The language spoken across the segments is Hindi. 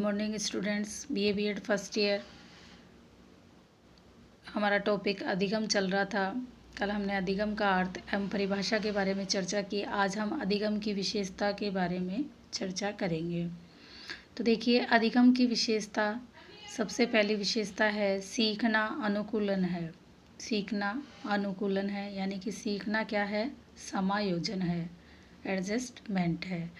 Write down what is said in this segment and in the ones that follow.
Morning students, BA BEd first year. हमारा टॉपिक अधिगम चल रहा था। कल हमने अधिगम का अर्थ एवं परिभाषा के बारे में चर्चा की। आज हम अधिगम की विशेषता के बारे में चर्चा करेंगे। तो देखिए, अधिगम की विशेषता, सबसे पहली विशेषता है सीखना अनुकूलन है। सीखना अनुकूलन है, यानी कि सीखना क्या है? समायोजन है, एडजस्टमेंट है।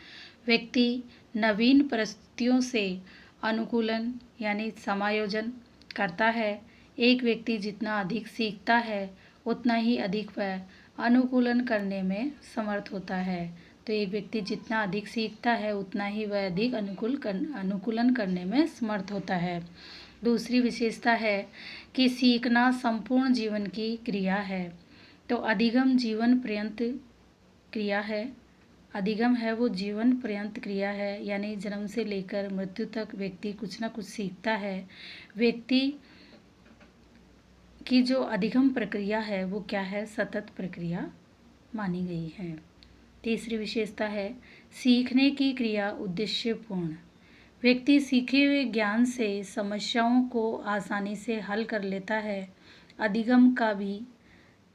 व्यक्ति नवीन परिस्थितियों से अनुकूलन यानी समायोजन करता है। एक व्यक्ति जितना अधिक सीखता है उतना ही अधिक वह अनुकूलन करने में समर्थ होता है। तो एक व्यक्ति जितना अधिक सीखता है उतना ही वह अधिक अनुकूलन करने में समर्थ होता है। दूसरी विशेषता है कि सीखना संपूर्ण जीवन की क्रिया है। तो अधिगम जीवन पर्यंत क्रिया है। अधिगम है वो जीवन पर्यंत क्रिया है, यानी जन्म से लेकर मृत्यु तक व्यक्ति कुछ ना कुछ सीखता है। व्यक्ति की जो अधिगम प्रक्रिया है वो क्या है? सतत प्रक्रिया मानी गई है। तीसरी विशेषता है सीखने की क्रिया उद्देश्यपूर्ण। व्यक्ति सीखे हुए ज्ञान से समस्याओं को आसानी से हल कर लेता है। अधिगम का भी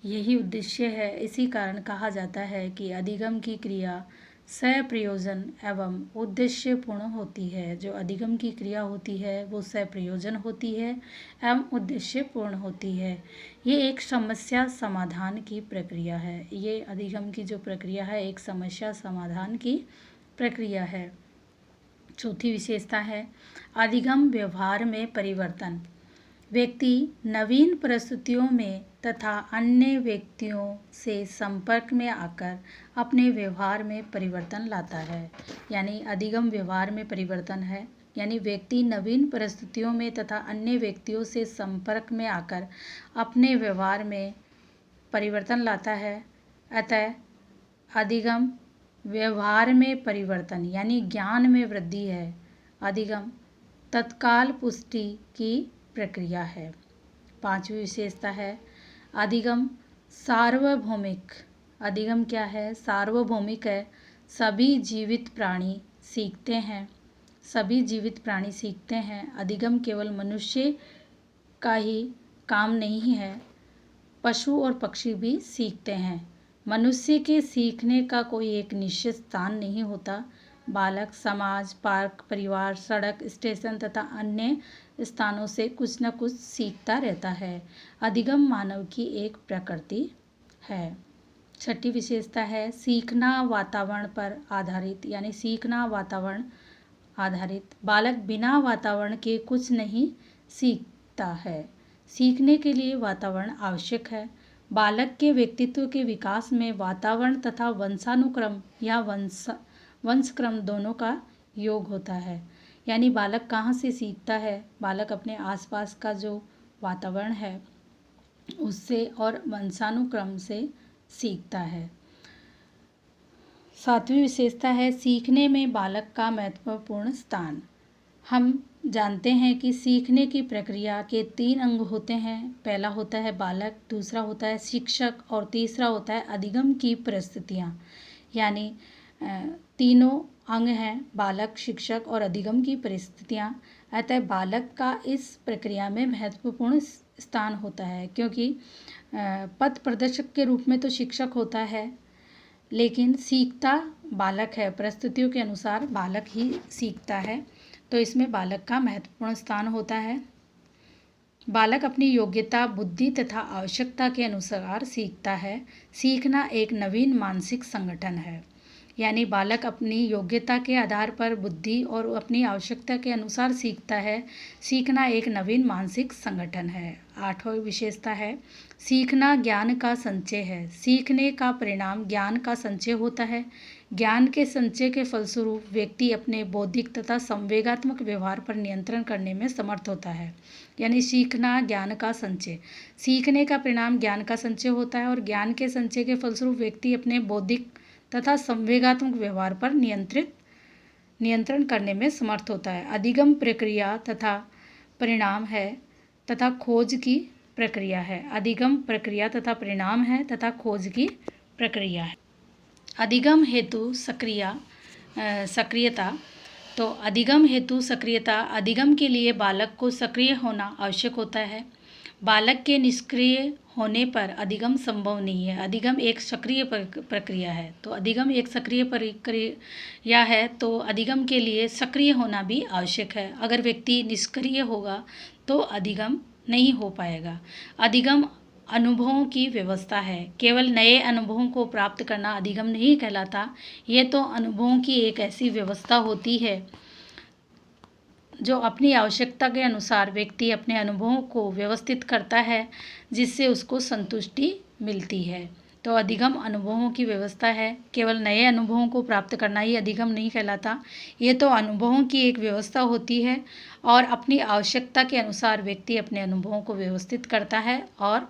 यही उद्देश्य है। इसी कारण कहा जाता है कि अधिगम की क्रिया सप्रयोजन एवं उद्देश्यपूर्ण होती है। जो अधिगम की क्रिया होती है वो सप्रयोजन होती है एवं उद्देश्यपूर्ण होती है। ये एक समस्या समाधान की प्रक्रिया है। ये अधिगम की जो प्रक्रिया है एक समस्या समाधान की प्रक्रिया है। चौथी विशेषता है अधिगम व्यवहार में परिवर्तन। व्यक्ति नवीन परिस्थितियों में तथा अन्य व्यक्तियों से संपर्क में आकर अपने व्यवहार में परिवर्तन लाता है। यानी अधिगम व्यवहार में परिवर्तन है, यानी व्यक्ति नवीन परिस्थितियों में तथा अन्य व्यक्तियों से संपर्क में आकर अपने व्यवहार में परिवर्तन लाता है। अतः अधिगम व्यवहार में परिवर्तन यानी ज्ञान में वृद्धि है। अधिगम तत्काल पुष्टि की प्रक्रिया है। पांचवी विशेषता है अधिगम सार्वभौमिक। अधिगम क्या है? सार्वभौमिक है। सभी जीवित प्राणी सीखते हैं। सभी जीवित प्राणी सीखते हैं। अधिगम केवल मनुष्य का ही काम नहीं है, पशु और पक्षी भी सीखते हैं। मनुष्य के सीखने का कोई एक निश्चित स्थान नहीं होता। बालक समाज, पार्क, परिवार, सड़क, स्टेशन तथा अन्य स्थानों से कुछ न कुछ सीखता रहता है। अधिगम मानव की एक प्रकृति है। छठी विशेषता है सीखना वातावरण पर आधारित, यानी सीखना वातावरण आधारित। बालक बिना वातावरण के कुछ नहीं सीखता है। सीखने के लिए वातावरण आवश्यक है। बालक के व्यक्तित्व के विकास में वातावरण तथा वंशानुक्रम या वंशक्रम दोनों का योग होता है। यानी बालक कहाँ से सीखता है? बालक अपने आसपास का जो वातावरण है उससे और वंशानुक्रम से सीखता है। सातवीं विशेषता है सीखने में बालक का महत्वपूर्ण स्थान। हम जानते हैं कि सीखने की प्रक्रिया के 3 अंग होते हैं। पहला होता है बालक, दूसरा होता है शिक्षक और तीसरा होता है अधिगम की परिस्थितियाँ। यानी तीनों अंग हैं, बालक, शिक्षक और अधिगम की परिस्थितियाँ। अतः बालक का इस प्रक्रिया में महत्वपूर्ण स्थान होता है, क्योंकि पथ प्रदर्शक के रूप में तो शिक्षक होता है, लेकिन सीखता बालक है। परिस्थितियों के अनुसार बालक ही सीखता है, तो इसमें बालक का महत्वपूर्ण स्थान होता है। बालक अपनी योग्यता, बुद्धि तथा आवश्यकता के अनुसार सीखता है। सीखना एक नवीन मानसिक संगठन है। यानी बालक अपनी योग्यता के आधार पर बुद्धि और अपनी आवश्यकता के अनुसार सीखता है। सीखना एक नवीन मानसिक संगठन है। आठवीं विशेषता है सीखना ज्ञान का संचय है। सीखने का परिणाम ज्ञान का संचय होता है। ज्ञान के संचय के फलस्वरूप व्यक्ति अपने बौद्धिक तथा संवेगात्मक व्यवहार पर नियंत्रण करने में समर्थ होता है। यानी सीखना ज्ञान का संचय, सीखने का परिणाम ज्ञान का संचय होता है और ज्ञान के संचय के फलस्वरूप व्यक्ति अपने बौद्धिक तथा संवेगात्मक व्यवहार पर नियंत्रण करने में समर्थ होता है। अधिगम प्रक्रिया तथा परिणाम है तथा खोज की प्रक्रिया है। अधिगम प्रक्रिया तथा परिणाम है तथा खोज की प्रक्रिया है। अधिगम हेतु सक्रियता तो अधिगम हेतु सक्रियता, अधिगम के लिए बालक को सक्रिय होना आवश्यक होता है। बालक के निष्क्रिय होने पर अधिगम संभव नहीं है। अधिगम एक सक्रिय प्रक्रिया है, तो अधिगम एक सक्रिय प्रक्रिया है, तो अधिगम के लिए सक्रिय होना भी आवश्यक है। अगर व्यक्ति निष्क्रिय होगा तो अधिगम नहीं हो पाएगा। अधिगम अनुभवों की व्यवस्था है। केवल नए अनुभवों को प्राप्त करना अधिगम नहीं कहलाता। ये तो अनुभवों की एक ऐसी व्यवस्था होती है जो अपनी आवश्यकता के अनुसार व्यक्ति अपने अनुभवों को व्यवस्थित करता है, जिससे उसको संतुष्टि मिलती है। तो अधिगम अनुभवों की व्यवस्था है। केवल नए अनुभवों को प्राप्त करना ही अधिगम नहीं कहलाता। ये तो अनुभवों की एक व्यवस्था होती है और अपनी आवश्यकता के अनुसार व्यक्ति अपने अनुभवों को व्यवस्थित करता है और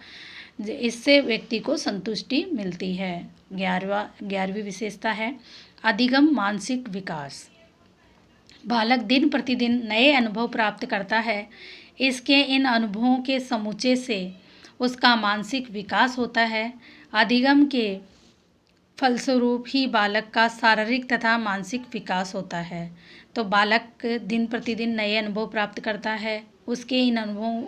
इससे व्यक्ति को संतुष्टि मिलती है। 11वीं विशेषता है अधिगम मानसिक विकास। बालक दिन प्रतिदिन नए अनुभव प्राप्त करता है। इसके इन अनुभवों के समुच्चय से उसका मानसिक विकास होता है। अधिगम के फलस्वरूप ही बालक का शारीरिक तथा मानसिक विकास होता है। तो बालक दिन प्रतिदिन नए अनुभव प्राप्त करता है, उसके इन अनुभवों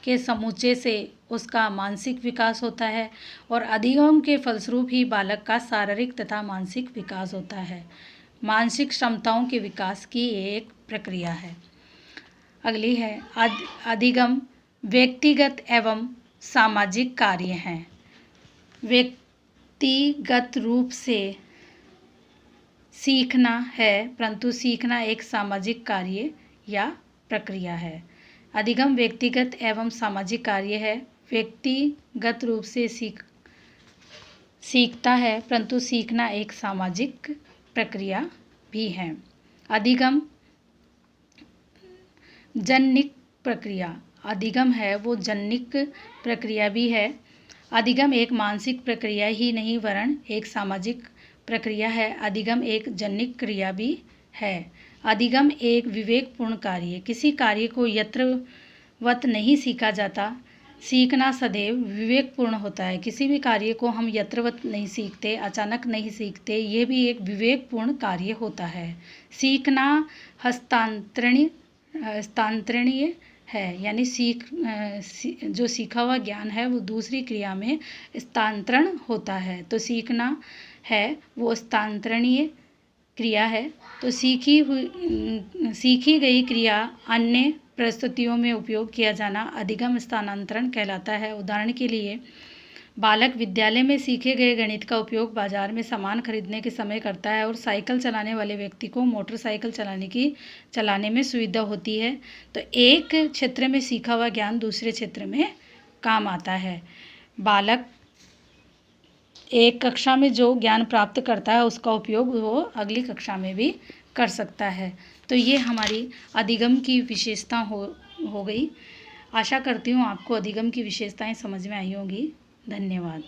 के समुच्चय से उसका मानसिक विकास होता है और अधिगम के फलस्वरूप ही बालक का शारीरिक तथा मानसिक विकास होता है। मानसिक क्षमताओं के विकास की एक प्रक्रिया है। अगली है अधिगम व्यक्तिगत एवं सामाजिक कार्य हैं। व्यक्तिगत रूप से सीखना है, परंतु सीखना एक सामाजिक कार्य या प्रक्रिया है। अधिगम व्यक्तिगत एवं सामाजिक कार्य है। व्यक्तिगत रूप से सीखता है, परंतु सीखना एक सामाजिक प्रक्रिया भी है। अधिगम जनिक प्रक्रिया, अधिगम है वो जनिक प्रक्रिया भी है। अधिगम एक मानसिक प्रक्रिया ही नहीं वरन एक सामाजिक प्रक्रिया है। अधिगम एक जनिक क्रिया भी है। अधिगम एक विवेकपूर्ण कार्य, किसी कार्य को यत्रवत नहीं सीखा जाता। सीखना सदैव विवेकपूर्ण होता है। किसी भी कार्य को हम यत्रवत नहीं सीखते, अचानक नहीं सीखते, ये भी एक विवेकपूर्ण कार्य होता है। सीखना हस्तांतरणीय है, यानी जो सीखा हुआ ज्ञान है वो दूसरी क्रिया में स्थानांतरण होता है। तो सीखना है वो स्थानांतरणीय क्रिया है। तो सीखी गई क्रिया अन्य परिस्थितियों में उपयोग किया जाना अधिगम स्थानांतरण कहलाता है। उदाहरण के लिए बालक विद्यालय में सीखे गए गणित का उपयोग बाजार में सामान खरीदने के समय करता है और साइकिल चलाने वाले व्यक्ति को मोटरसाइकिल चलाने में सुविधा होती है। तो एक क्षेत्र में सीखा हुआ ज्ञान दूसरे क्षेत्र में काम आता है। बालक एक कक्षा में जो ज्ञान प्राप्त करता है उसका उपयोग वो अगली कक्षा में भी कर सकता है। तो ये हमारी अधिगम की विशेषता हो गई। आशा करती हूँ आपको अधिगम की विशेषताएं समझ में आई होंगी। धन्यवाद।